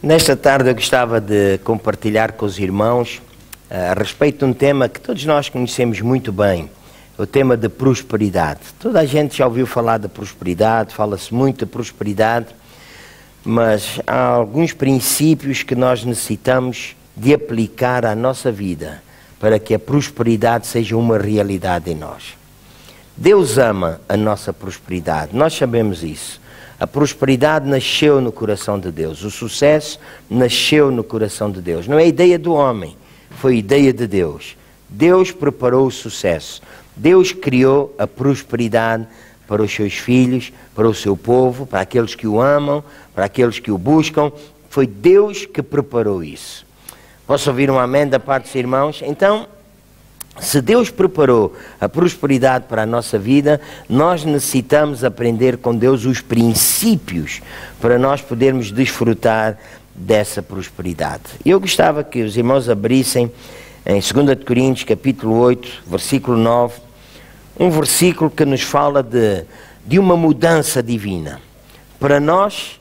Nesta tarde eu gostava de compartilhar com os irmãos a respeito de um tema que todos nós conhecemos muito bem, o tema da prosperidade. Toda a gente já ouviu falar da prosperidade, fala-se muito da prosperidade, mas há alguns princípios que nós necessitamos de aplicar à nossa vida para que a prosperidade seja uma realidade em nós. Deus ama a nossa prosperidade, nós sabemos isso. A prosperidade nasceu no coração de Deus, o sucesso nasceu no coração de Deus. Não é ideia do homem, foi ideia de Deus. Deus preparou o sucesso, Deus criou a prosperidade para os seus filhos, para o seu povo, para aqueles que o amam, para aqueles que o buscam. Foi Deus que preparou isso. Posso ouvir um amém da parte dos irmãos? Então, se Deus preparou a prosperidade para a nossa vida, nós necessitamos aprender com Deus os princípios para nós podermos desfrutar dessa prosperidade. Eu gostava que os irmãos abrissem em 2 Coríntios capítulo 8, versículo 9, um versículo que nos fala de uma mudança divina. Para nós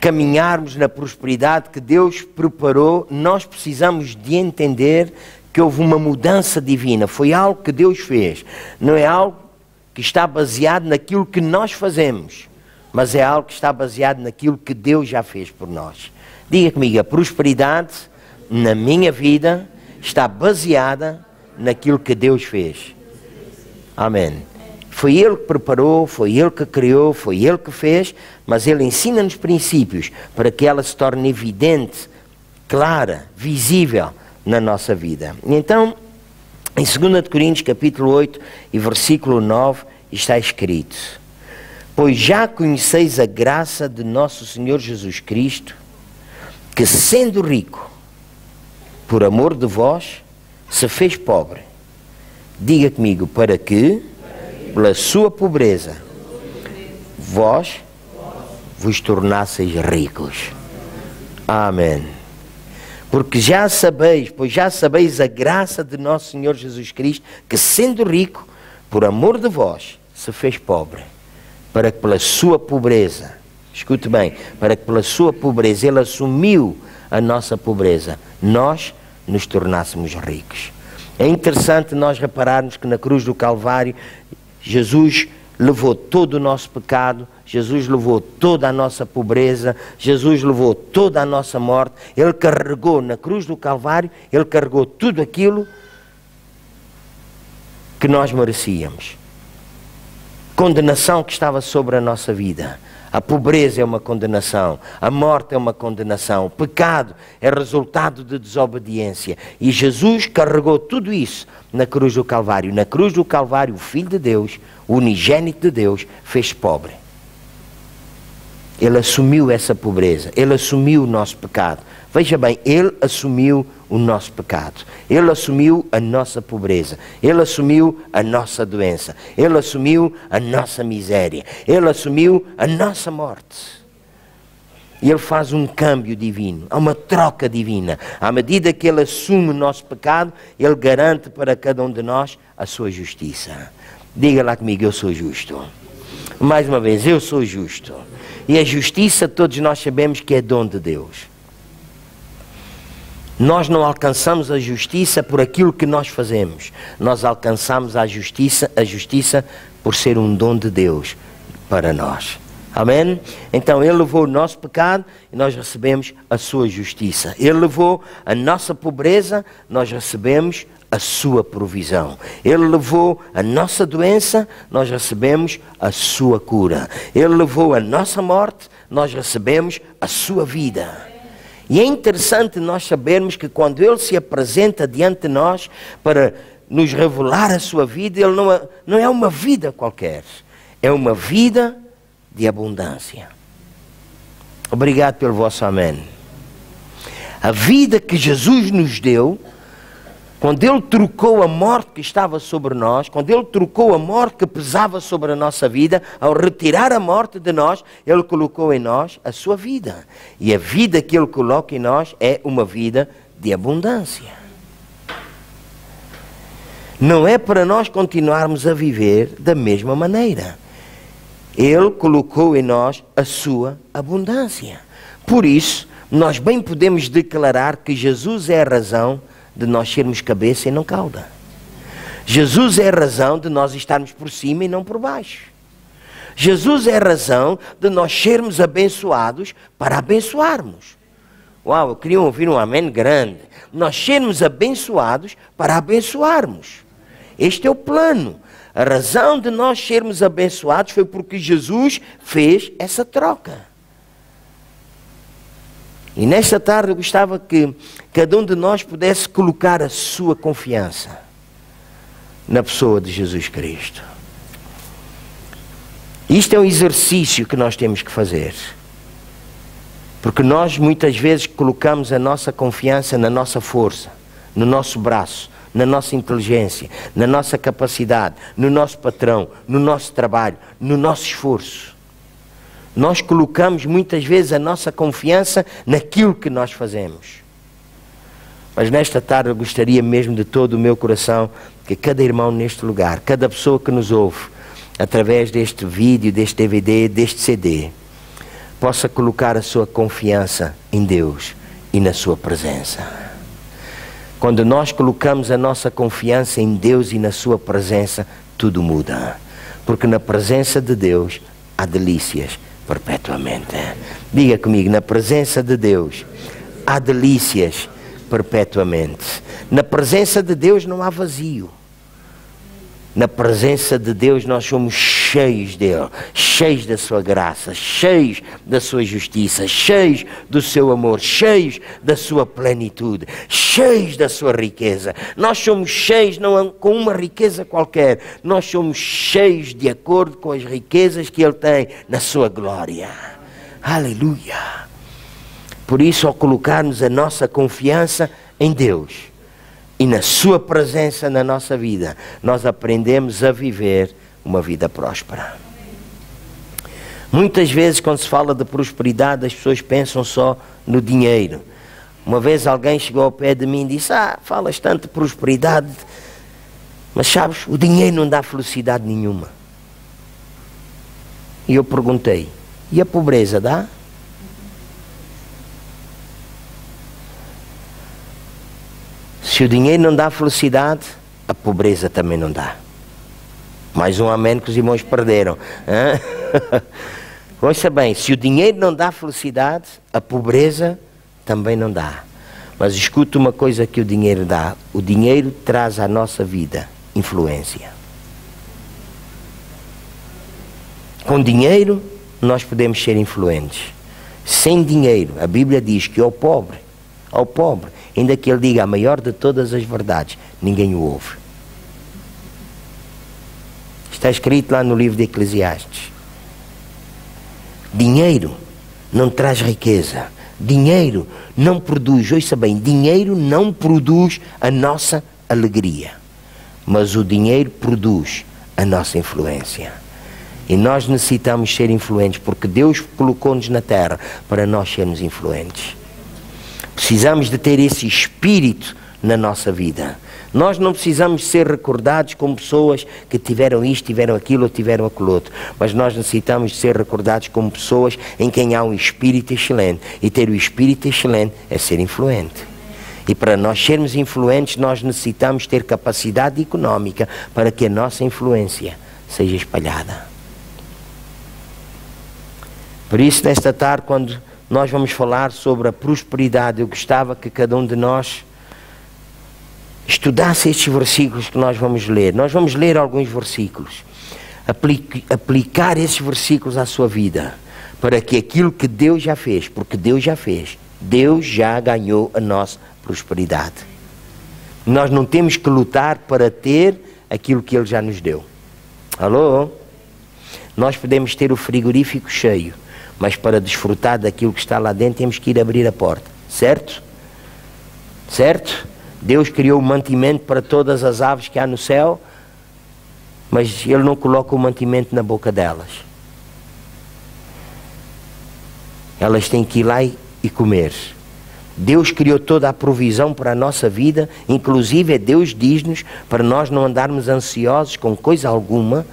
caminharmos na prosperidade que Deus preparou, nós precisamos de entender que houve uma mudança divina, foi algo que Deus fez, não é algo que está baseado naquilo que nós fazemos, mas é algo que está baseado naquilo que Deus já fez por nós. Diga comigo, a prosperidade na minha vida está baseada naquilo que Deus fez. Amém. Foi Ele que preparou, foi Ele que criou, foi Ele que fez, mas Ele ensina-nos princípios para que ela se torne evidente, clara, visível na nossa vida. Então, em 2 Coríntios capítulo 8 e versículo 9 está escrito: pois já conheceis a graça de nosso Senhor Jesus Cristo, que sendo rico, por amor de vós, se fez pobre. Diga comigo, para que, pela sua pobreza, vós vos tornasseis ricos. Amém. Porque já sabeis, pois já sabeis a graça de nosso Senhor Jesus Cristo, que sendo rico, por amor de vós, se fez pobre, para que pela sua pobreza, escute bem, para que pela sua pobreza Ele assumiu a nossa pobreza, nós nos tornássemos ricos. É interessante nós repararmos que na cruz do Calvário, Jesus levou todo o nosso pecado, Jesus levou toda a nossa pobreza, Jesus levou toda a nossa morte. Ele carregou na cruz do Calvário, Ele carregou tudo aquilo que nós merecíamos. Condenação que estava sobre a nossa vida. A pobreza é uma condenação, a morte é uma condenação, o pecado é resultado de desobediência. E Jesus carregou tudo isso na cruz do Calvário. Na cruz do Calvário, o Filho de Deus, o unigênito de Deus, fez pobre. Ele assumiu essa pobreza, Ele assumiu o nosso pecado. Veja bem, Ele assumiu o nosso pecado, Ele assumiu a nossa pobreza, Ele assumiu a nossa doença, Ele assumiu a nossa miséria, Ele assumiu a nossa morte. E Ele faz um câmbio divino, há uma troca divina. À medida que Ele assume o nosso pecado, Ele garante para cada um de nós a sua justiça. Diga lá comigo, eu sou justo. Mais uma vez, eu sou justo. E a justiça, todos nós sabemos que é dom de Deus. Nós não alcançamos a justiça por aquilo que nós fazemos. Nós alcançamos a justiça por ser um dom de Deus para nós. Amém? Então Ele levou o nosso pecado e nós recebemos a sua justiça. Ele levou a nossa pobreza, nós recebemos a sua provisão. Ele levou a nossa doença, nós recebemos a sua cura. Ele levou a nossa morte, nós recebemos a sua vida. E é interessante nós sabermos que quando Ele se apresenta diante de nós para nos revelar a sua vida, Ele não é uma vida qualquer, é uma vida de abundância. Obrigado pelo vosso amém. A vida que Jesus nos deu, quando Ele trocou a morte que estava sobre nós, quando Ele trocou a morte que pesava sobre a nossa vida, ao retirar a morte de nós, Ele colocou em nós a sua vida. E a vida que Ele coloca em nós é uma vida de abundância. Não é para nós continuarmos a viver da mesma maneira. Ele colocou em nós a sua abundância. Por isso, nós bem podemos declarar que Jesus é a razão de nós sermos cabeça e não cauda. Jesus é a razão de nós estarmos por cima e não por baixo. Jesus é a razão de nós sermos abençoados para abençoarmos. Uau, eu queria ouvir um amém grande. Nós sermos abençoados para abençoarmos. Este é o plano. A razão de nós sermos abençoados foi porque Jesus fez essa troca. E nesta tarde eu gostava que cada um de nós pudesse colocar a sua confiança na pessoa de Jesus Cristo. Isto é um exercício que nós temos que fazer. Porque nós muitas vezes colocamos a nossa confiança na nossa força, no nosso braço, na nossa inteligência, na nossa capacidade, no nosso patrão, no nosso trabalho, no nosso esforço. Nós colocamos muitas vezes a nossa confiança naquilo que nós fazemos. Mas nesta tarde eu gostaria mesmo de todo o meu coração que cada irmão neste lugar, cada pessoa que nos ouve, através deste vídeo, deste DVD, deste CD, possa colocar a sua confiança em Deus e na sua presença. Quando nós colocamos a nossa confiança em Deus e na sua presença, tudo muda. Porque na presença de Deus há delícias perpetuamente. Diga comigo, na presença de Deus há delícias perpetuamente. Na presença de Deus não há vazio. Na presença de Deus nós somos cheios dele, cheios da sua graça, cheios da sua justiça, cheios do seu amor, cheios da sua plenitude, cheios da sua riqueza. Nós somos cheios não com uma riqueza qualquer, nós somos cheios de acordo com as riquezas que ele tem na sua glória. Aleluia! Por isso, ao colocarmos a nossa confiança em Deus e na sua presença na nossa vida, nós aprendemos a viver uma vida próspera. Muitas vezes quando se fala de prosperidade, as pessoas pensam só no dinheiro. Uma vez alguém chegou ao pé de mim e disse: falas tanto de prosperidade, mas sabes, o dinheiro não dá felicidade nenhuma. E eu perguntei: e a pobreza dá? Se o dinheiro não dá felicidade, a pobreza também não dá. Mais um amém que os irmãos perderam. Ouça bem, se o dinheiro não dá felicidade, a pobreza também não dá. Mas escuta uma coisa que o dinheiro dá. O dinheiro traz à nossa vida influência. Com dinheiro, nós podemos ser influentes. Sem dinheiro, a Bíblia diz que ao pobre, ainda que ele diga a maior de todas as verdades, ninguém o ouve. Está escrito lá no livro de Eclesiastes. Dinheiro não traz riqueza. Dinheiro não produz, ouça bem, dinheiro não produz a nossa alegria. Mas o dinheiro produz a nossa influência. E nós necessitamos ser influentes, porque Deus colocou-nos na terra para nós sermos influentes. Precisamos de ter esse espírito na nossa vida. Nós não precisamos ser recordados como pessoas que tiveram isto, tiveram aquilo ou tiveram aquilo outro. Mas nós necessitamos ser recordados como pessoas em quem há um espírito excelente. E ter o espírito excelente é ser influente. E para nós sermos influentes, nós necessitamos ter capacidade económica para que a nossa influência seja espalhada. Por isso, nesta tarde, quando nós vamos falar sobre a prosperidade, eu gostava que cada um de nós estudasse estes versículos que nós vamos ler. Nós vamos ler alguns versículos. Aplicar esses versículos à sua vida, para que aquilo que Deus já fez, porque Deus já fez, Deus já ganhou a nossa prosperidade. Nós não temos que lutar para ter aquilo que Ele já nos deu. Alô? Nós podemos ter o frigorífico cheio, mas para desfrutar daquilo que está lá dentro temos que ir abrir a porta, certo? Certo? Deus criou o mantimento para todas as aves que há no céu, mas Ele não coloca o mantimento na boca delas. Elas têm que ir lá e comer. Deus criou toda a provisão para a nossa vida, inclusive Deus diz-nos para nós não andarmos ansiosos com coisa alguma,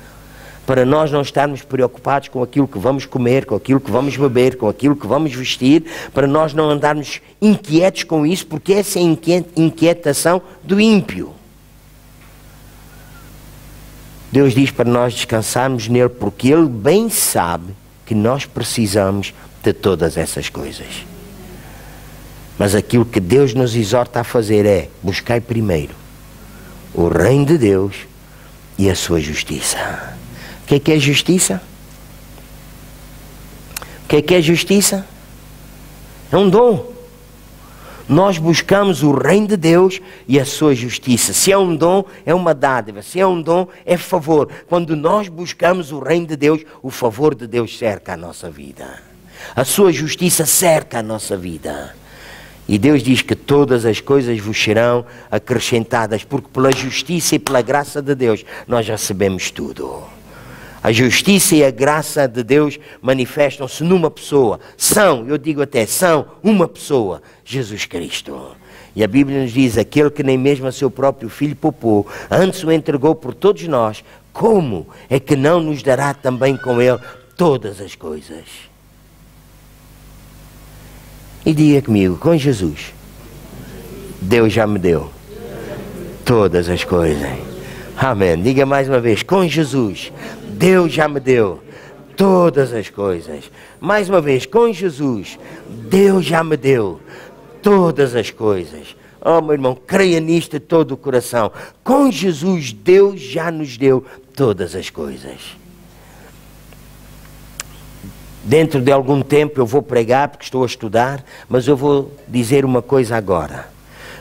para nós não estarmos preocupados com aquilo que vamos comer, com aquilo que vamos beber, com aquilo que vamos vestir, para nós não andarmos inquietos com isso, porque essa é a inquietação do ímpio. Deus diz para nós descansarmos nele, porque ele bem sabe que nós precisamos de todas essas coisas. Mas aquilo que Deus nos exorta a fazer é: buscai primeiro o reino de Deus e a sua justiça. O que é justiça? O que é justiça? É um dom. Nós buscamos o reino de Deus e a sua justiça. Se é um dom, é uma dádiva. Se é um dom, é favor. Quando nós buscamos o reino de Deus, o favor de Deus cerca a nossa vida. A sua justiça cerca a nossa vida. E Deus diz que todas as coisas vos serão acrescentadas, porque pela justiça e pela graça de Deus nós recebemos tudo. A justiça e a graça de Deus manifestam-se numa pessoa. Eu digo até, são uma pessoa, Jesus Cristo. E a Bíblia nos diz: aquele que nem mesmo a seu próprio Filho poupou, antes o entregou por todos nós, como é que não nos dará também com ele todas as coisas? E diga comigo, com Jesus, Deus já me deu todas as coisas. Amém. Diga mais uma vez, com Jesus, Deus já me deu todas as coisas. Mais uma vez, com Jesus, Deus já me deu todas as coisas. Oh, meu irmão, creia nisto de todo o coração. Com Jesus, Deus já nos deu todas as coisas. Dentro de algum tempo eu vou pregar, porque estou a estudar, mas eu vou dizer uma coisa agora.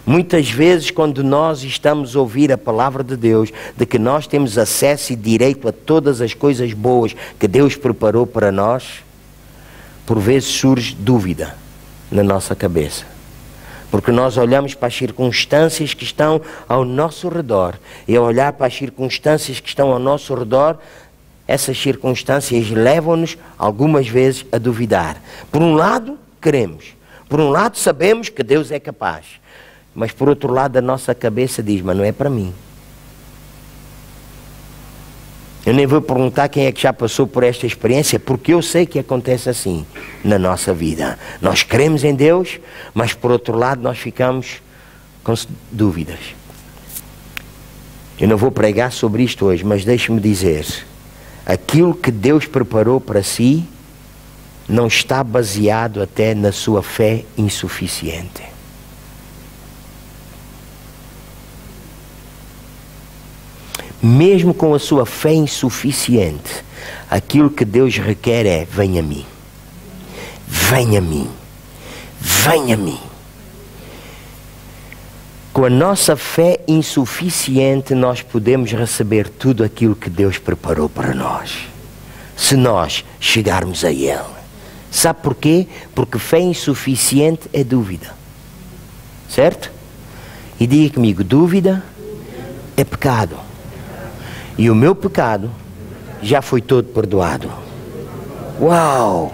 Muitas vezes, quando nós estamos a ouvir a palavra de Deus, de que nós temos acesso e direito a todas as coisas boas que Deus preparou para nós, por vezes surge dúvida na nossa cabeça. Porque nós olhamos para as circunstâncias que estão ao nosso redor, e ao olhar para as circunstâncias que estão ao nosso redor, essas circunstâncias levam-nos algumas vezes a duvidar. Por um lado, queremos. Por um lado, sabemos que Deus é capaz. Mas por outro lado, a nossa cabeça diz: mas não é para mim. Eu nem vou perguntar quem é que já passou por esta experiência, porque eu sei que acontece assim na nossa vida. Nós cremos em Deus, mas por outro lado nós ficamos com dúvidas. Eu não vou pregar sobre isto hoje, mas deixe-me dizer: aquilo que Deus preparou para si não está baseado até na sua fé insuficiente. Mesmo com a sua fé insuficiente, aquilo que Deus requer é: venha a mim. Venha a mim. Venha a mim. Com a nossa fé insuficiente, nós podemos receber tudo aquilo que Deus preparou para nós, se nós chegarmos a Ele. Sabe porquê? Porque fé insuficiente é dúvida. Certo? E diga comigo: dúvida é pecado. E o meu pecado já foi todo perdoado. Uau!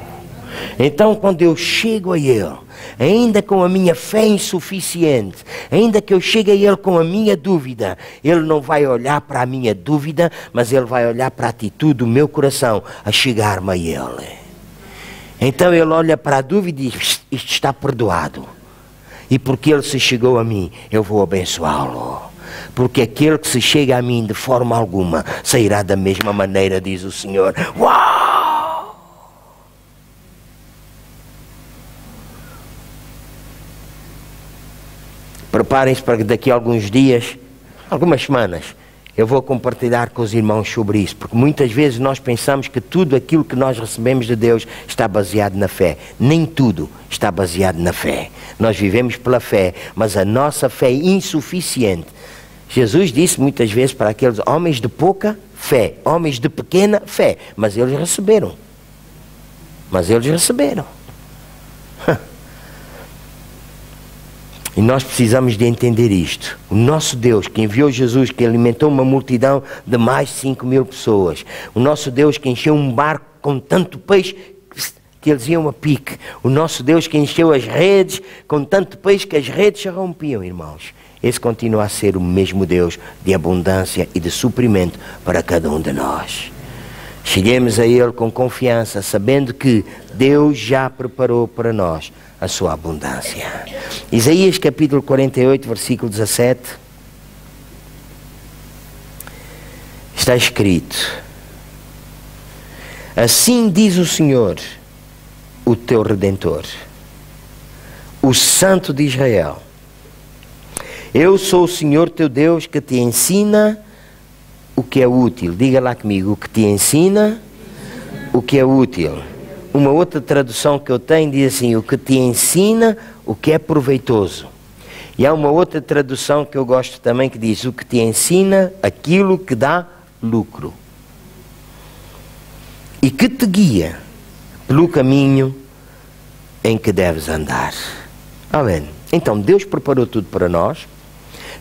Então, quando eu chego a Ele, ainda com a minha fé insuficiente, ainda que eu chegue a Ele com a minha dúvida, Ele não vai olhar para a minha dúvida, mas Ele vai olhar para a atitude do meu coração a chegar-me a Ele. Então Ele olha para a dúvida e diz: isto está perdoado. E porque Ele se chegou a mim, eu vou abençoá-lo. Porque aquele que se chega a mim de forma alguma sairá da mesma maneira, diz o Senhor. Uau! Preparem-se para que daqui a alguns dias, algumas semanas, eu vou compartilhar com os irmãos sobre isso. Porque muitas vezes nós pensamos que tudo aquilo que nós recebemos de Deus está baseado na fé. Nem tudo está baseado na fé. Nós vivemos pela fé, mas a nossa fé é insuficiente. Jesus disse muitas vezes para aqueles homens de pouca fé, homens de pequena fé, mas eles receberam. E nós precisamos de entender isto. O nosso Deus que enviou Jesus, que alimentou uma multidão de mais de 5.000 pessoas. O nosso Deus que encheu um barco com tanto peixe que eles iam a pique. O nosso Deus que encheu as redes com tanto peixe que as redes se rompiam, irmãos. Esse continua a ser o mesmo Deus de abundância e de suprimento para cada um de nós. Cheguemos a Ele com confiança, sabendo que Deus já preparou para nós a sua abundância. Isaías capítulo 48, versículo 17. Está escrito: assim diz o Senhor, o teu Redentor, o Santo de Israel: eu sou o Senhor teu Deus que te ensina o que é útil. Diga lá comigo: o que te ensina o que é útil. Uma outra tradução que eu tenho diz assim: o que te ensina o que é proveitoso. E há uma outra tradução que eu gosto também que diz: o que te ensina aquilo que dá lucro. E que te guia pelo caminho em que deves andar. Amém. Então Deus preparou tudo para nós.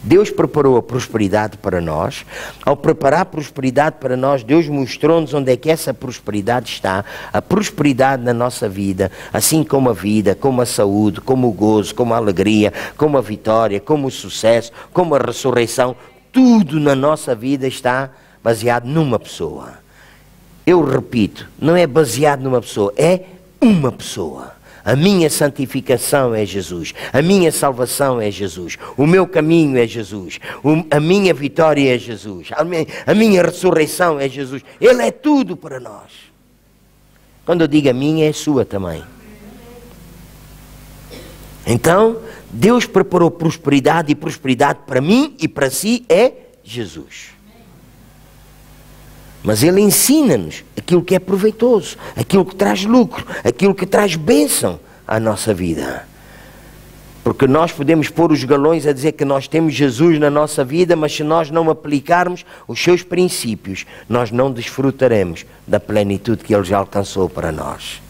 Deus preparou a prosperidade para nós. Ao preparar a prosperidade para nós, Deus mostrou-nos onde é que essa prosperidade está. A prosperidade na nossa vida, assim como a vida, como a saúde, como o gozo, como a alegria, como a vitória, como o sucesso, como a ressurreição, tudo na nossa vida está baseado numa pessoa. Eu repito, não é baseado numa pessoa, é uma pessoa. A minha santificação é Jesus, a minha salvação é Jesus, o meu caminho é Jesus, a minha vitória é Jesus, a minha ressurreição é Jesus. Ele é tudo para nós. Quando eu digo a minha, é a sua também. Então, Deus preparou prosperidade, e prosperidade para mim e para si é Jesus. Mas Ele ensina-nos aquilo que é proveitoso, aquilo que traz lucro, aquilo que traz bênção à nossa vida. Porque nós podemos pôr os galões a dizer que nós temos Jesus na nossa vida, mas se nós não aplicarmos os seus princípios, nós não desfrutaremos da plenitude que Ele já alcançou para nós.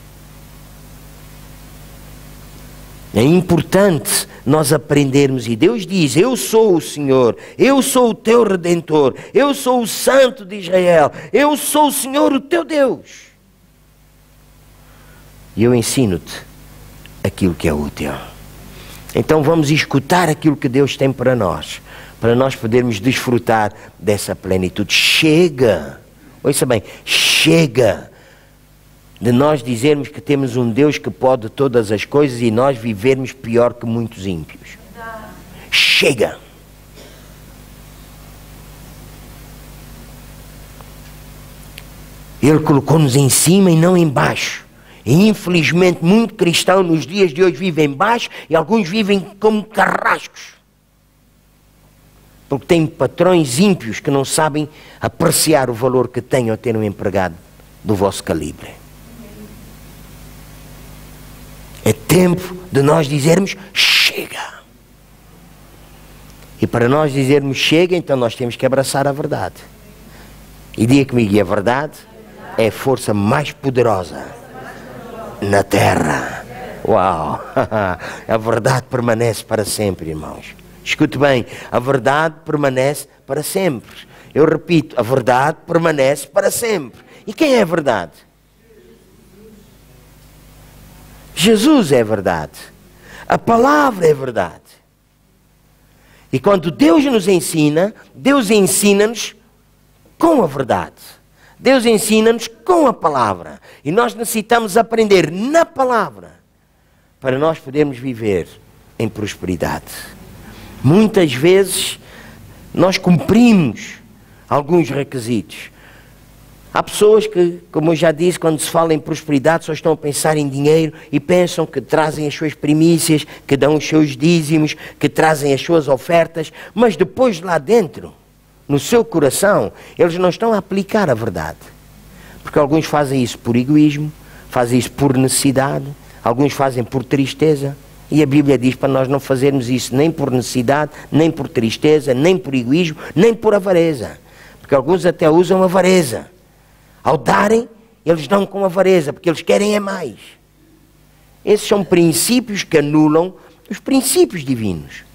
É importante nós aprendermos, e Deus diz: eu sou o Senhor, eu sou o teu Redentor, eu sou o Santo de Israel, eu sou o Senhor, o teu Deus. E eu ensino-te aquilo que é útil. Então vamos escutar aquilo que Deus tem para nós podermos desfrutar dessa plenitude. Chega, ouça bem, chega de nós dizermos que temos um Deus que pode todas as coisas e nós vivermos pior que muitos ímpios. Chega! Ele colocou-nos em cima e não em baixo. E infelizmente muito cristão nos dias de hoje vive em baixo e alguns vivem como carrascos. Porque têm patrões ímpios que não sabem apreciar o valor que têm ao ter um empregado do vosso calibre. É tempo de nós dizermos chega. E para nós dizermos chega, então nós temos que abraçar a verdade. E diga comigo: e a verdade é a força mais poderosa na terra. Uau! A verdade permanece para sempre, irmãos. Escute bem, a verdade permanece para sempre. Eu repito, a verdade permanece para sempre. E quem é a verdade? Jesus é verdade. A palavra é verdade. E quando Deus nos ensina, Deus ensina-nos com a verdade. Deus ensina-nos com a palavra. E nós necessitamos aprender na palavra para nós podermos viver em prosperidade. Muitas vezes nós cumprimos alguns requisitos. Há pessoas que, como eu já disse, quando se fala em prosperidade só estão a pensar em dinheiro e pensam que trazem as suas primícias, que dão os seus dízimos, que trazem as suas ofertas, mas depois lá dentro, no seu coração, eles não estão a aplicar a verdade. Porque alguns fazem isso por egoísmo, fazem isso por necessidade, alguns fazem por tristeza. E a Bíblia diz para nós não fazermos isso nem por necessidade, nem por tristeza, nem por egoísmo, nem por avareza. Porque alguns até usam avareza. Ao darem, eles dão com avareza, porque eles querem é mais. Esses são princípios que anulam os princípios divinos.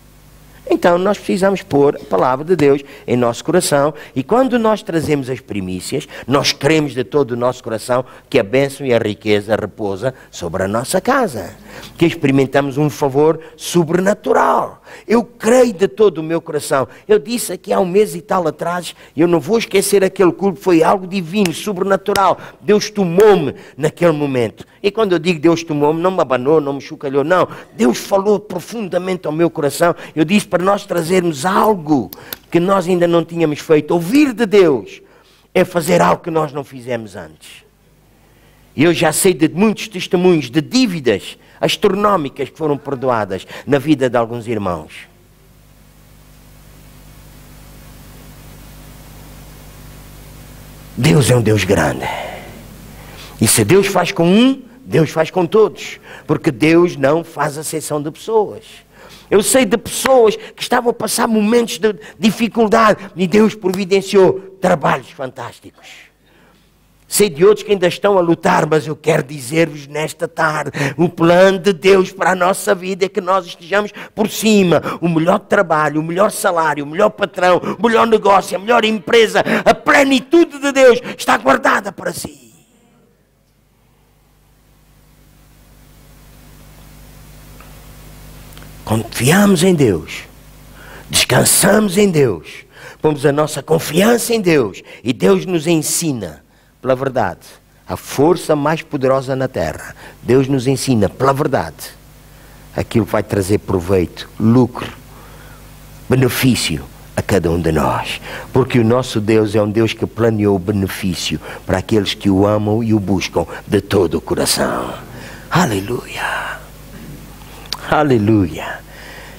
Então nós precisamos pôr a palavra de Deus em nosso coração, e quando nós trazemos as primícias, nós cremos de todo o nosso coração que a bênção e a riqueza repousa sobre a nossa casa, que experimentamos um favor sobrenatural, Eu creio de todo o meu coração. Eu disse aqui há um mês e tal atrás, eu não vou esquecer aquele culto, foi algo divino, sobrenatural. Deus tomou-me naquele momento. E quando eu digo Deus tomou-me, não me abanou, não me chocalhou, não. Deus falou profundamente ao meu coração. Eu disse para nós trazermos algo que nós ainda não tínhamos feito. Ouvir de Deus é fazer algo que nós não fizemos antes. E eu já sei de muitos testemunhos de dívidas astronómicas que foram perdoadas na vida de alguns irmãos. Deus é um Deus grande. E se Deus faz com um, Deus faz com todos. Porque Deus não faz acepção de pessoas. Eu sei de pessoas que estavam a passar momentos de dificuldade e Deus providenciou trabalhos fantásticos. Sei de outros que ainda estão a lutar, mas eu quero dizer-vos nesta tarde, o plano de Deus para a nossa vida é que nós estejamos por cima. O melhor trabalho, o melhor salário, o melhor patrão, o melhor negócio, a melhor empresa, a plenitude de Deus está guardada para si. Confiamos em Deus, descansamos em Deus, pomos a nossa confiança em Deus e Deus nos ensina pela verdade, a força mais poderosa na terra. Deus nos ensina pela verdade. Aquilo vai trazer proveito, lucro, benefício a cada um de nós. Porque o nosso Deus é um Deus que planeou benefício para aqueles que o amam e o buscam de todo o coração. Aleluia! Aleluia!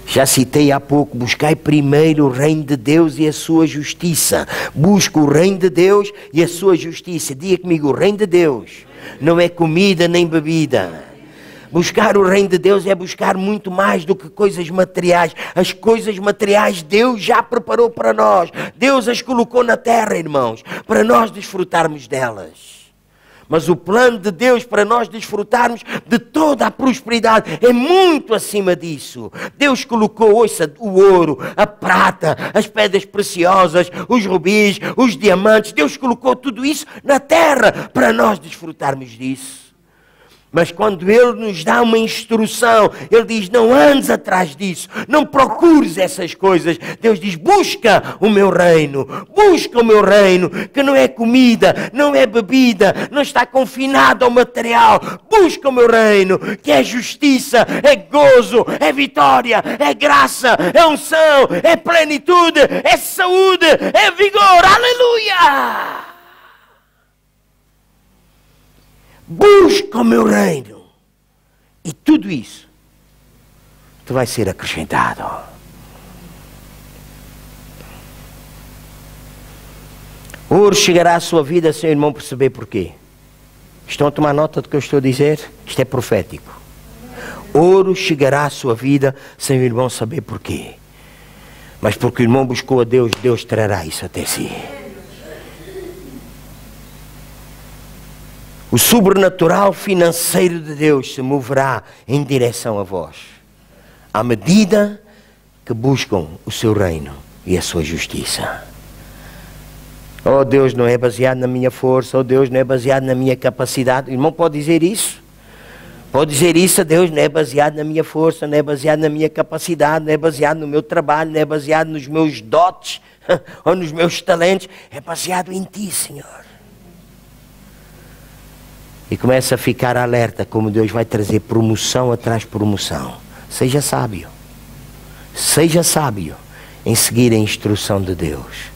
Já citei há pouco, buscai primeiro o reino de Deus e a sua justiça. Busca o reino de Deus e a sua justiça. Diga comigo, o reino de Deus não é comida nem bebida. Buscar o reino de Deus é buscar muito mais do que coisas materiais. As coisas materiais Deus já preparou para nós. Deus as colocou na terra, irmãos, para nós desfrutarmos delas. Mas o plano de Deus para nós desfrutarmos de toda a prosperidade é muito acima disso. Deus colocou, ouça, o ouro, a prata, as pedras preciosas, os rubis, os diamantes. Deus colocou tudo isso na terra para nós desfrutarmos disso. Mas quando Ele nos dá uma instrução, Ele diz, não andes atrás disso, não procures essas coisas. Deus diz, busca o meu reino, que não é comida, não é bebida, não está confinado ao material. Busca o meu reino, que é justiça, é gozo, é vitória, é graça, é unção, é plenitude, é saúde, é vigor. Aleluia! Busca o meu reino. E tudo isso te vai ser acrescentado. Ouro chegará à sua vida sem o irmão perceber porquê. Estão a tomar nota do que eu estou a dizer? Isto é profético. Ouro chegará à sua vida sem o irmão saber porquê. Mas porque o irmão buscou a Deus, Deus trará isso até si. O sobrenatural financeiro de Deus se moverá em direção a vós, à medida que buscam o seu reino e a sua justiça. Oh, Deus não é baseado na minha força, oh, Deus não é baseado na minha capacidade. O irmão pode dizer isso? Pode dizer isso a Deus, não é baseado na minha força, não é baseado na minha capacidade, não é baseado no meu trabalho, não é baseado nos meus dotes ou nos meus talentos, é baseado em Ti, Senhor. E começa a ficar alerta como Deus vai trazer promoção atrás de promoção. Seja sábio. Seja sábio em seguir a instrução de Deus.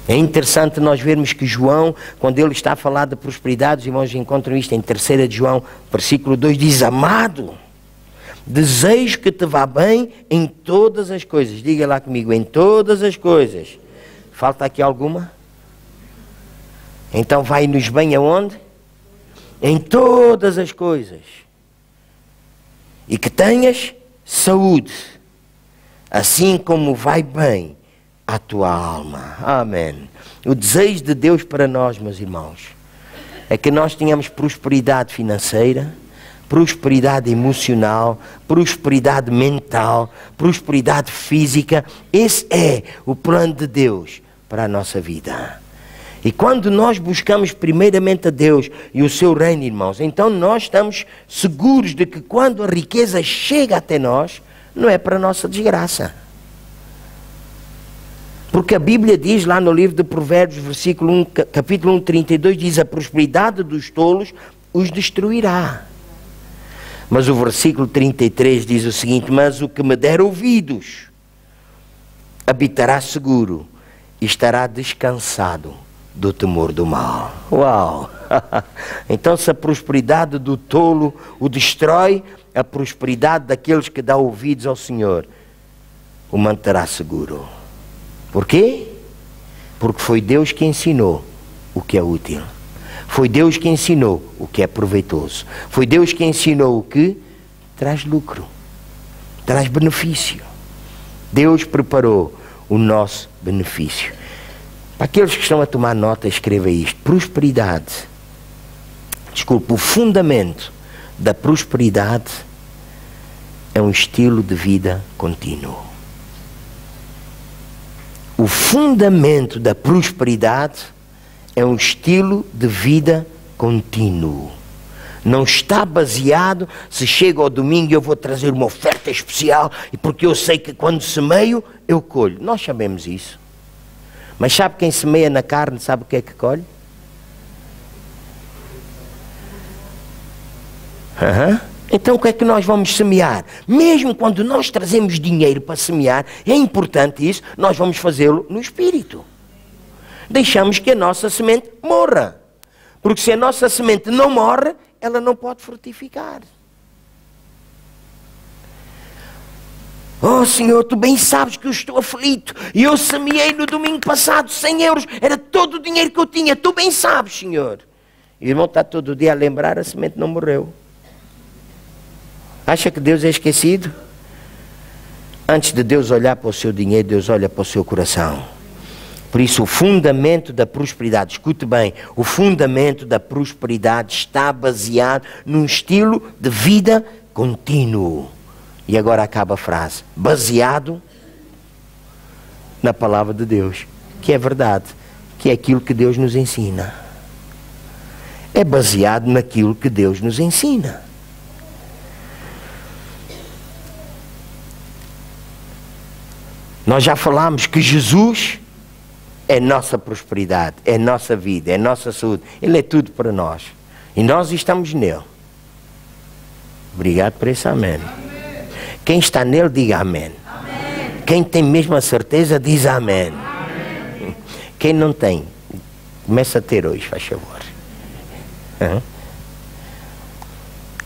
É interessante nós vermos que João, quando ele está a falar de prosperidade, os irmãos encontram isto em 3 de João, versículo 2, diz, amado, desejo que te vá bem em todas as coisas. Diga lá comigo, em todas as coisas. Falta aqui alguma? Então vai-nos bem aonde? Em todas as coisas, e que tenhas saúde, assim como vai bem a tua alma. Amém. O desejo de Deus para nós, meus irmãos, é que nós tenhamos prosperidade financeira, prosperidade emocional, prosperidade mental, prosperidade física. Esse é o plano de Deus para a nossa vida. E quando nós buscamos primeiramente a Deus e o seu reino, irmãos, então nós estamos seguros de que quando a riqueza chega até nós, não é para a nossa desgraça. Porque a Bíblia diz lá no livro de Provérbios, capítulo 1, 32, diz: a prosperidade dos tolos os destruirá. Mas o versículo 33 diz o seguinte: mas o que me der ouvidos habitará seguro e estará descansado do temor do mal. Uau! Então, se a prosperidade do tolo o destrói, a prosperidade daqueles que dão ouvidos ao Senhor o manterá seguro. Por quê? Porque foi Deus que ensinou o que é útil. Foi Deus que ensinou o que é proveitoso. Foi Deus que ensinou o que traz lucro, traz benefício. Deus preparou o nosso benefício. Para aqueles que estão a tomar nota, escreva isto: prosperidade. Desculpe, o fundamento da prosperidade é um estilo de vida contínuo. O fundamento da prosperidade é um estilo de vida contínuo. Não está baseado, se chega ao domingo eu vou trazer uma oferta especial, e porque eu sei que quando semeio, eu colho. Nós sabemos isso. Mas sabe quem semeia na carne, sabe o que é que colhe? Então o que é que nós vamos semear? Mesmo quando nós trazemos dinheiro para semear, é importante isso, nós vamos fazê-lo no Espírito. Deixamos que a nossa semente morra. Porque se a nossa semente não morre, ela não pode frutificar. Oh Senhor, tu bem sabes que eu estou aflito. E eu semeei no domingo passado 100 euros. Era todo o dinheiro que eu tinha. Tu bem sabes, Senhor. E o irmão está todo dia a lembrar, a semente não morreu. Acha que Deus é esquecido? Antes de Deus olhar para o seu dinheiro, Deus olha para o seu coração. Por isso o fundamento da prosperidade, escute bem, o fundamento da prosperidade está baseado num estilo de vida contínuo. E agora acaba a frase: baseado na palavra de Deus, que é verdade, que é aquilo que Deus nos ensina. É baseado naquilo que Deus nos ensina. Nós já falámos que Jesus é nossa prosperidade, é nossa vida, é nossa saúde. Ele é tudo para nós. E nós estamos nele. Obrigado por esse amém. Quem está nele, diga amém. Amém. Quem tem mesmo a certeza, diz amém. Amém. Quem não tem, começa a ter hoje, faz favor.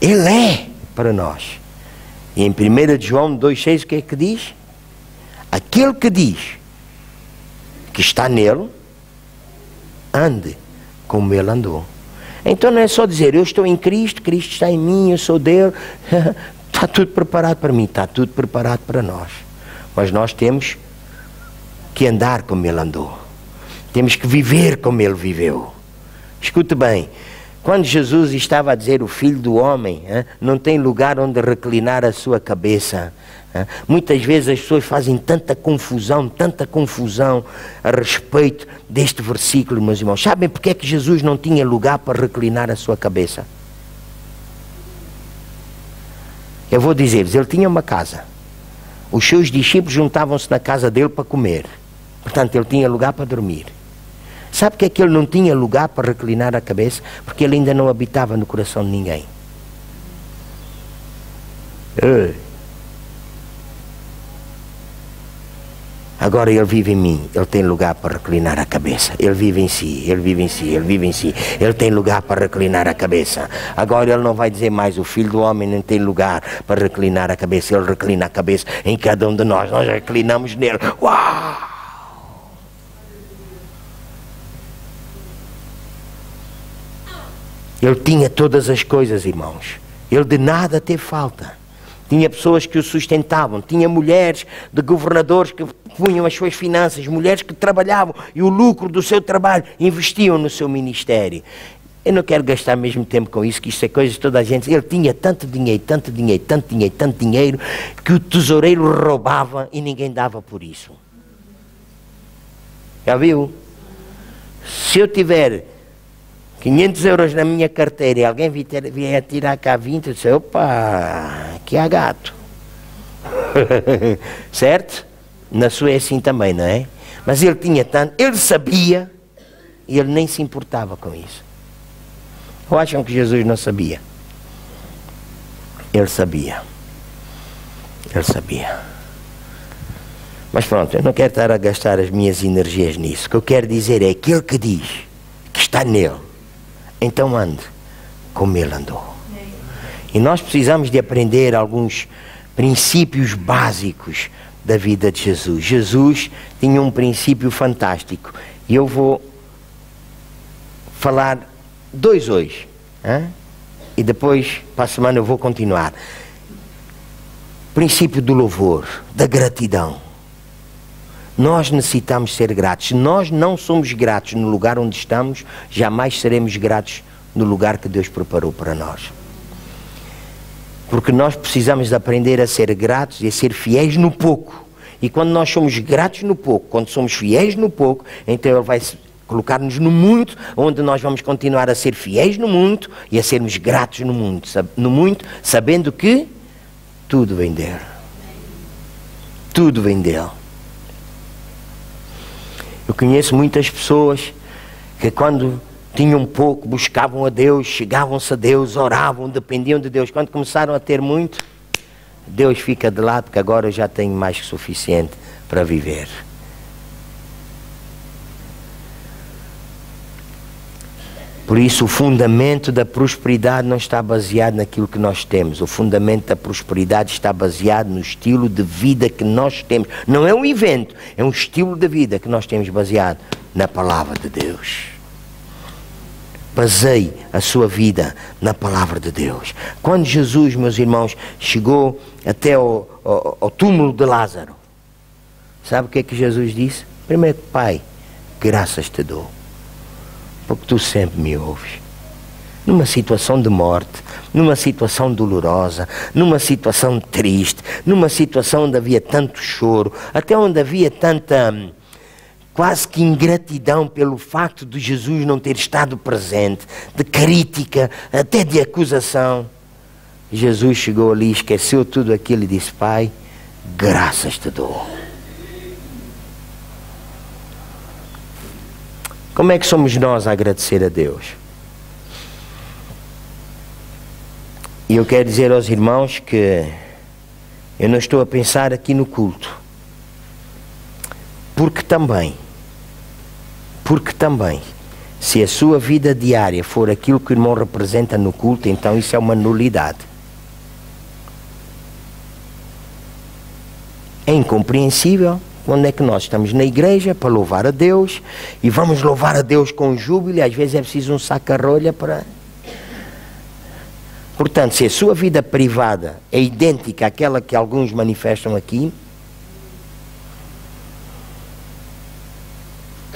Ele é para nós. E em 1 João 2,6 o que é que diz? Aquele que diz que está nele, ande como ele andou. Então não é só dizer eu estou em Cristo, Cristo está em mim, eu sou dele. Está tudo preparado para mim, está tudo preparado para nós. Mas nós temos que andar como ele andou. Temos que viver como ele viveu. Escute bem, quando Jesus estava a dizer o Filho do Homem não tem lugar onde reclinar a sua cabeça. Muitas vezes as pessoas fazem tanta confusão a respeito deste versículo, meus irmãos. Sabem porque é que Jesus não tinha lugar para reclinar a sua cabeça? Eu vou dizer-vos, ele tinha uma casa. Os seus discípulos juntavam-se na casa dele para comer. Portanto, ele tinha lugar para dormir. Sabe porque é que ele não tinha lugar para reclinar a cabeça? Porque ele ainda não habitava no coração de ninguém. Agora ele vive em mim, ele tem lugar para reclinar a cabeça. Ele vive em si, ele vive em si, ele vive em si. Ele tem lugar para reclinar a cabeça. Agora ele não vai dizer mais, o Filho do Homem não tem lugar para reclinar a cabeça. Ele reclina a cabeça em cada um de nós. Nós reclinamos nele. Uau! Ele tinha todas as coisas, irmãos. Ele de nada teve falta. Tinha pessoas que o sustentavam, tinha mulheres de governadores que punham as suas finanças, mulheres que trabalhavam e o lucro do seu trabalho investiam no seu ministério. Eu não quero gastar mesmo tempo com isso, que isto é coisa de toda a gente. Ele tinha tanto dinheiro, tanto dinheiro, tanto dinheiro, tanto dinheiro, que o tesoureiro roubava e ninguém dava por isso. Já viu? Se eu tiver 500 euros na minha carteira e alguém vier tirar cá 20, eu disse, opa, que há gato. Certo? Na sua é assim também, não é? Mas ele tinha tanto, ele sabia e ele nem se importava com isso. Ou acham que Jesus não sabia? Ele sabia. Ele sabia. Mas pronto, eu não quero estar a gastar as minhas energias nisso. O que eu quero dizer é aquele que diz que está nele, então ande como ele andou. E nós precisamos de aprender alguns princípios básicos da vida de Jesus. Jesus tinha um princípio fantástico. E eu vou falar 2 hoje. Hein? E depois, para a semana, eu vou continuar. Princípio do louvor, da gratidão. Nós necessitamos ser gratos. Se nós não somos gratos no lugar onde estamos, jamais seremos gratos no lugar que Deus preparou para nós. Porque nós precisamos de aprender a ser gratos e a ser fiéis no pouco. E quando nós somos gratos no pouco, quando somos fiéis no pouco, então Ele vai colocar-nos no muito, onde nós vamos continuar a ser fiéis no muito e a sermos gratos no muito, sabendo que tudo vem dele. Tudo vem dele. Eu conheço muitas pessoas que quando tinham pouco, buscavam a Deus, chegavam-se a Deus, oravam, dependiam de Deus. Quando começaram a ter muito, Deus fica de lado, porque agora eu já tenho mais que suficiente para viver. Por isso o fundamento da prosperidade não está baseado naquilo que nós temos. O fundamento da prosperidade está baseado no estilo de vida que nós temos. Não é um evento, é um estilo de vida que nós temos baseado na palavra de Deus. Baseie a sua vida na palavra de Deus. Quando Jesus, meus irmãos, chegou até ao túmulo de Lázaro, sabe o que é que Jesus disse? Primeiro, Pai, graças te dou, porque tu sempre me ouves. Numa situação de morte, numa situação dolorosa, numa situação triste, numa situação onde havia tanto choro, até onde havia tanta quase que ingratidão pelo facto de Jesus não ter estado presente, de crítica, até de acusação. Jesus chegou ali, esqueceu tudo aquilo e disse, Pai, graças te dou. Como é que somos nós a agradecer a Deus? E eu quero dizer aos irmãos que eu não estou a pensar aqui no culto. Porque também, se a sua vida diária for aquilo que o irmão representa no culto, então isso é uma nulidade. É incompreensível. Quando é que nós estamos na igreja para louvar a Deus e vamos louvar a Deus com júbilo e às vezes é preciso um saca-rolha para... Portanto, se a sua vida privada é idêntica àquela que alguns manifestam aqui,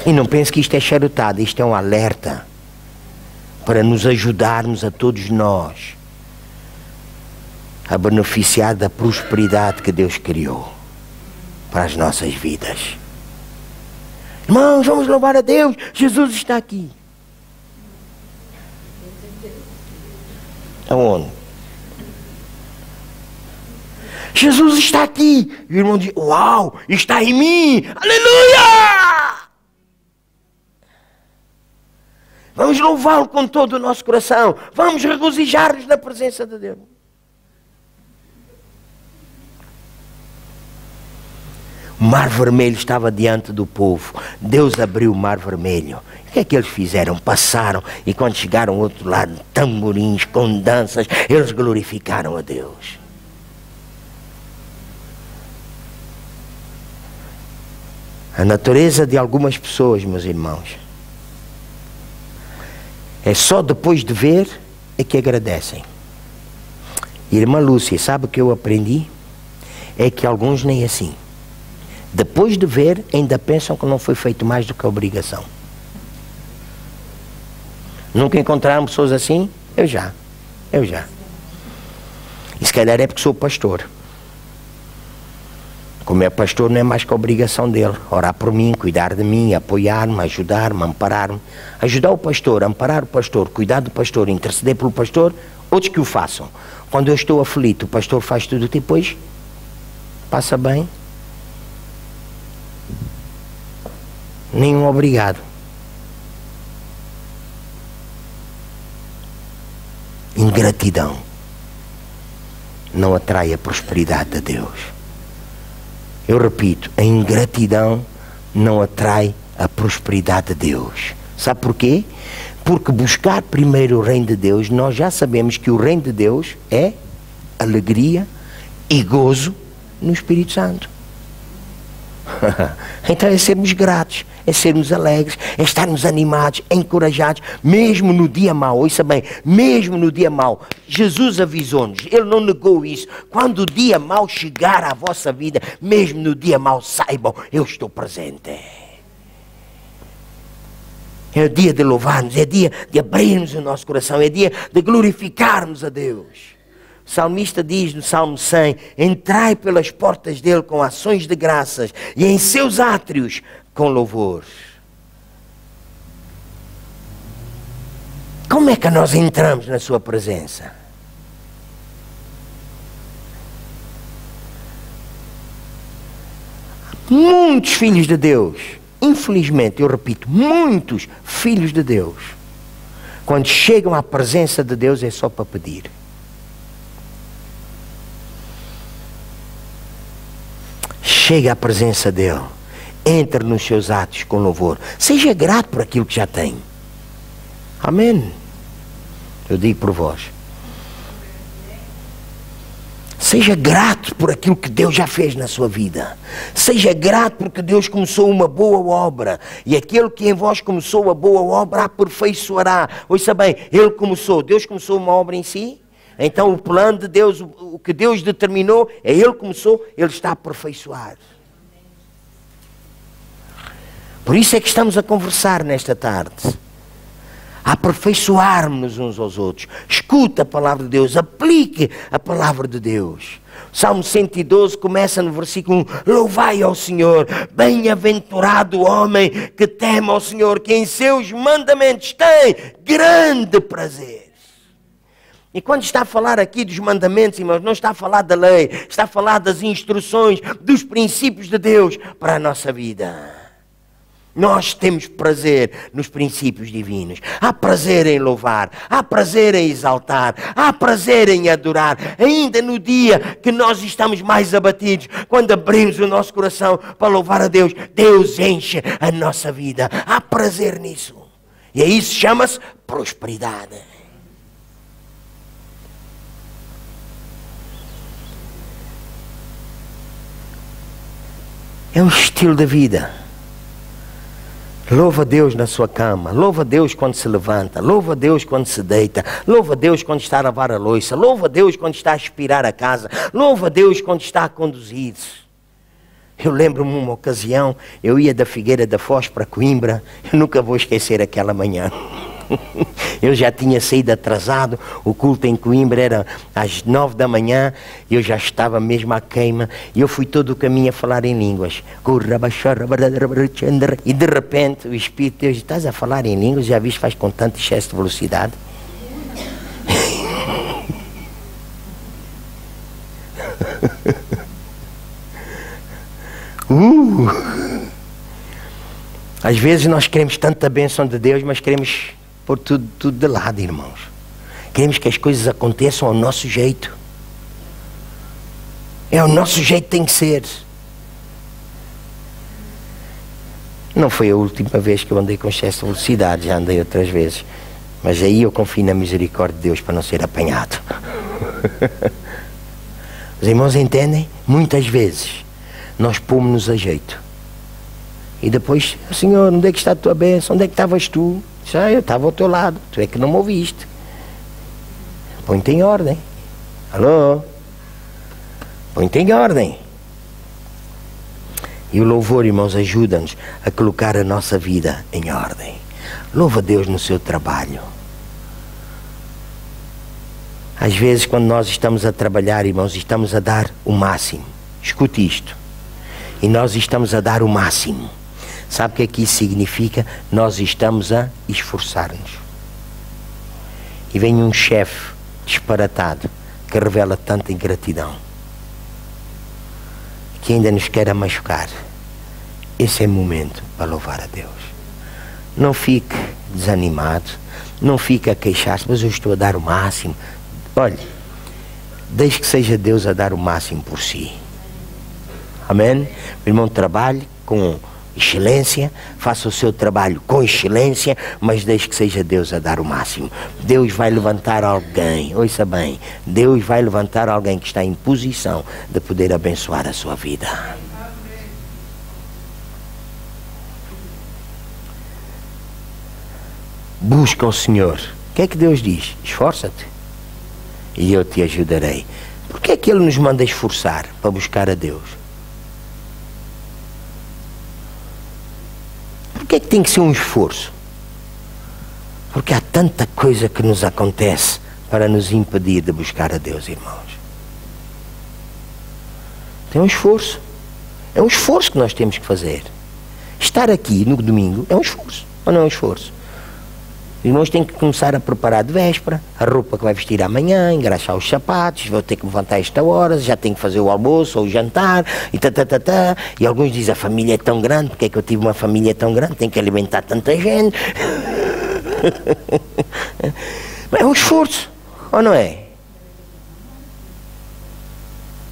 e não pense que isto é charutada, isto é um alerta para nos ajudarmos a todos nós a beneficiar da prosperidade que Deus criou para as nossas vidas. Irmãos, vamos louvar a Deus, Jesus está aqui. Aonde? Jesus está aqui. E o irmão diz, uau, está em mim, aleluia! Vamos louvá-lo com todo o nosso coração. Vamos regozijar-nos na presença de Deus. O mar vermelho estava diante do povo. Deus abriu o mar vermelho. O que é que eles fizeram? Passaram e quando chegaram ao outro lado, tamborins, com danças, eles glorificaram a Deus. A natureza de algumas pessoas, meus irmãos, é só depois de ver é que agradecem. Irmã Lúcia, sabe o que eu aprendi? É que alguns nem assim. Depois de ver, ainda pensam que não foi feito mais do que a obrigação. Nunca encontraram pessoas assim? Eu já. E se calhar é porque sou pastor. Como é pastor, não é mais que a obrigação dele. Orar por mim, cuidar de mim, apoiar-me, ajudar-me, amparar-me. Ajudar o pastor, amparar o pastor, cuidar do pastor, interceder pelo pastor, outros que o façam. Quando eu estou aflito, o pastor faz tudo depois. Passa bem? Nenhum obrigado. Ingratidão não atrai a prosperidade de Deus. Eu repito, a ingratidão não atrai a prosperidade de Deus. Sabe porquê? Porque buscar primeiro o reino de Deus, nós já sabemos que o reino de Deus é alegria e gozo no Espírito Santo. Então é sermos gratos, é sermos alegres, é estarmos animados, encorajados, mesmo no dia mau. Ouça bem, mesmo no dia mau. Jesus avisou-nos, Ele não negou isso. Quando o dia mau chegar à vossa vida, mesmo no dia mau, saibam, eu estou presente. É o dia de louvarmos, é dia de abrirmos o nosso coração, é dia de glorificarmos a Deus. O salmista diz no Salmo 100, entrai pelas portas dele com ações de graças e em seus átrios com louvores. Como é que nós entramos na sua presença? Muitos filhos de Deus, infelizmente, eu repito, muitos filhos de Deus, quando chegam à presença de Deus é só para pedir. Chega à presença dele, entre nos seus atos com louvor, seja grato por aquilo que já tem. Amém. Eu digo por vós, seja grato por aquilo que Deus já fez na sua vida. Seja grato porque Deus começou uma boa obra. E aquele que em vós começou a boa obra aperfeiçoará. Ouça bem, Deus começou uma obra em si. Então o plano de Deus, o que Deus determinou, é Ele começou, Ele está aperfeiçoado. Por isso é que estamos a conversar nesta tarde. A aperfeiçoarmos-nos uns aos outros. Escuta a palavra de Deus, aplique a palavra de Deus. O Salmo 112 começa no versículo 1. Louvai ao Senhor, bem-aventurado o homem que teme ao Senhor, que em seus mandamentos tem grande prazer. E quando está a falar aqui dos mandamentos, irmãos, não está a falar da lei, está a falar das instruções, dos princípios de Deus para a nossa vida. Nós temos prazer nos princípios divinos. Há prazer em louvar, há prazer em exaltar, há prazer em adorar. Ainda no dia que nós estamos mais abatidos, quando abrimos o nosso coração para louvar a Deus, Deus enche a nossa vida. Há prazer nisso. E isso chama-se prosperidade. É um estilo de vida. Louva a Deus na sua cama, louva a Deus quando se levanta, louva a Deus quando se deita, louva a Deus quando está a lavar a louça, louva a Deus quando está a aspirar a casa, louva a Deus quando está a conduzir. Eu lembro-me uma ocasião, eu ia da Figueira da Foz para Coimbra, eu nunca vou esquecer aquela manhã. Eu já tinha saído atrasado, o culto em Coimbra era às 9 da manhã, eu já estava mesmo à queima, e eu fui todo o caminho a falar em línguas. E de repente o Espírito de Deus, estás a falar em línguas, já viste, faz com tanto excesso de velocidade. Às vezes nós queremos tanta bênção de Deus, mas queremos pôr tudo de lado, irmãos. Queremos que as coisas aconteçam ao nosso jeito. É o nosso jeito que tem que ser. Não foi a última vez que eu andei com excesso de velocidade, já andei outras vezes. Mas aí eu confio na misericórdia de Deus para não ser apanhado. Os irmãos entendem? Muitas vezes nós pomos-nos a jeito. E depois, Senhor, onde é que está a tua bênção? Onde é que estavas tu? Já eu estava ao teu lado, tu é que não me ouviste. Põe-te em ordem. Alô? Põe-te em ordem. E o louvor, irmãos, ajuda-nos a colocar a nossa vida em ordem. Louva a Deus no seu trabalho. Às vezes, quando nós estamos a trabalhar, irmãos, estamos a dar o máximo. Escute isto. E nós estamos a dar o máximo. Sabe o que é que isso significa? Nós estamos a esforçar-nos. E vem um chefe disparatado que revela tanta ingratidão. que ainda nos quer machucar, esse é o momento para louvar a Deus. Não fique desanimado, não fique a queixar-se, mas eu estou a dar o máximo. Olhe, deixe que seja Deus a dar o máximo por si. Amém? O irmão, trabalhe com excelência, faça o seu trabalho com excelência, mas deixe que seja Deus a dar o máximo. Deus vai levantar alguém, ouça bem, Deus vai levantar alguém que está em posição de poder abençoar a sua vida. Busca o Senhor. O que é que Deus diz? Esforça-te e eu te ajudarei. Por que é que Ele nos manda esforçar para buscar a Deus? Por que é que tem que ser um esforço? Porque há tanta coisa que nos acontece para nos impedir de buscar a Deus, irmãos. Tem um esforço. É um esforço que nós temos que fazer. Estar aqui no domingo é um esforço, ou não é um esforço? Os irmãos têm que começar a preparar de véspera a roupa que vai vestir amanhã, engraxar os sapatos, vou ter que me levantar a esta hora, já tenho que fazer o almoço ou o jantar, e alguns dizem, a família é tão grande, porque é que eu tive uma família tão grande, tenho que alimentar tanta gente. Mas é um esforço, ou não é?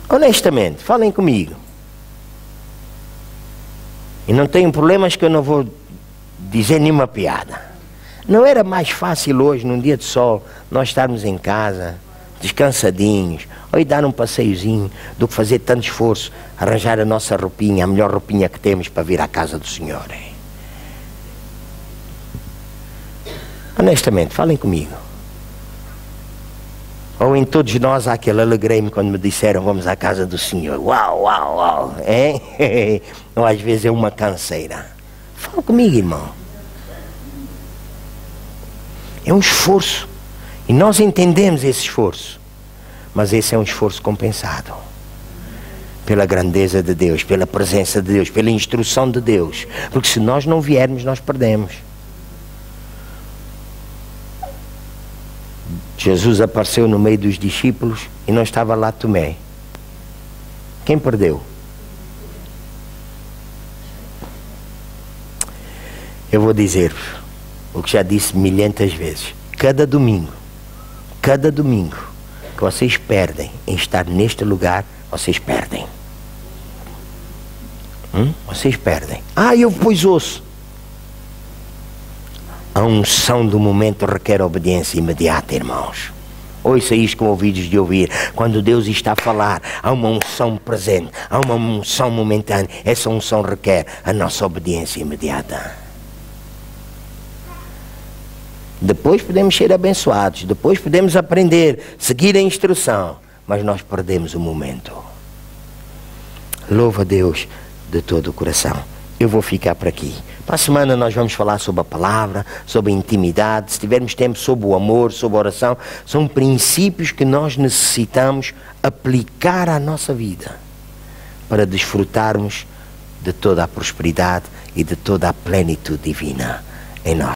Honestamente, falem comigo. E não tenho problemas que eu não vou dizer nenhuma piada. Não era mais fácil hoje, num dia de sol, nós estarmos em casa, descansadinhos, ou ir dar um passeiozinho, do que fazer tanto esforço, arranjar a nossa roupinha, a melhor roupinha que temos para vir à casa do Senhor? Hein? Honestamente, falem comigo. Ou em todos nós há aquele alegrei-me quando me disseram vamos à casa do Senhor. Uau, uau, uau. Hein? Ou às vezes é uma canseira. Fala comigo, irmão. É um esforço. E nós entendemos esse esforço. Mas esse é um esforço compensado. Pela grandeza de Deus, pela presença de Deus, pela instrução de Deus. Porque se nós não viermos, nós perdemos. Jesus apareceu no meio dos discípulos e não estava lá Tomé. Quem perdeu? Eu vou dizer-vos o que já disse milhentas vezes. Cada domingo que vocês perdem em estar neste lugar, vocês perdem. Vocês perdem. Eu pois ouço. A unção do momento requer obediência imediata, irmãos. Ouça isto com ouvidos de ouvir. Quando Deus está a falar, há uma unção presente, há uma unção momentânea. Essa unção requer a nossa obediência imediata. Depois podemos ser abençoados, depois podemos aprender, seguir a instrução, mas nós perdemos o momento. Louva a Deus de todo o coração. Eu vou ficar por aqui. Para a semana nós vamos falar sobre a palavra, sobre a intimidade, se tivermos tempo sobre o amor, sobre a oração. São princípios que nós necessitamos aplicar à nossa vida para desfrutarmos de toda a prosperidade e de toda a plenitude divina em nós.